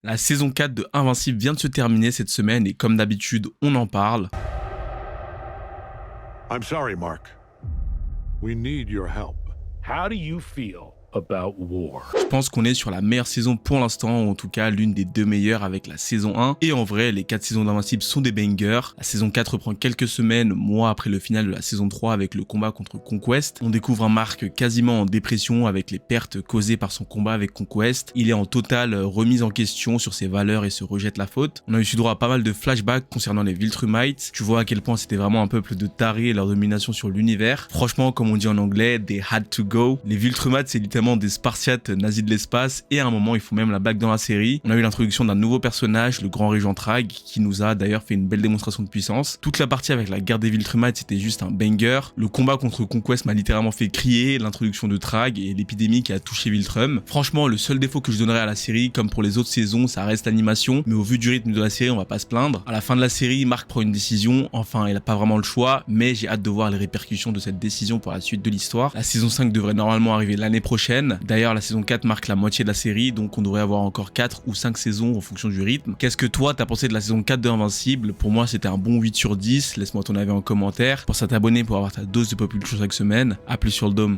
La saison 4 de Invincible vient de se terminer cette semaine et comme d'habitude, on en parle. I'm sorry, Mark. We need your help. How do you feel about war? Je pense qu'on est sur la meilleure saison pour l'instant, ou en tout cas l'une des deux meilleures avec la saison 1. Et en vrai, les 4 saisons d'Invincible sont des bangers. La saison 4 reprend quelques semaines, mois après le final de la saison 3 avec le combat contre Conquest. On découvre un Mark quasiment en dépression avec les pertes causées par son combat avec Conquest. Il est en totale remise en question sur ses valeurs et se rejette la faute. On a eu droit à pas mal de flashbacks concernant les Viltrumites. Tu vois à quel point c'était vraiment un peuple de tarés et leur domination sur l'univers. Franchement, comme on dit en anglais, they had to go. Les Viltrumites, c'est littéralement des Spartiates nazis de l'espace et à un moment il faut même la blague dans la série. On a eu l'introduction d'un nouveau personnage, le grand régent Trag, qui nous a d'ailleurs fait une belle démonstration de puissance. Toute la partie avec la guerre des Viltrumites c'était juste un banger. Le combat contre Conquest m'a littéralement fait crier, l'introduction de Trag et l'épidémie qui a touché Viltrum. Franchement, le seul défaut que je donnerais à la série, comme pour les autres saisons, ça reste l'animation, mais au vu du rythme de la série on va pas se plaindre. À la fin de la série, Mark prend une décision, enfin il a pas vraiment le choix, mais j'ai hâte de voir les répercussions de cette décision pour la suite de l'histoire. La saison 5 devrait normalement arriver l'année prochaine. D'ailleurs, la saison 4 marque la moitié de la série, donc on devrait avoir encore 4 ou 5 saisons en fonction du rythme. Qu'est-ce que toi t'as pensé de la saison 4 de Invincible? Pour moi, c'était un bon 8 sur 10. Laisse-moi ton avis en commentaire. Pense à t'abonner pour avoir ta dose de pop culture chaque semaine. A plus sur le dôme.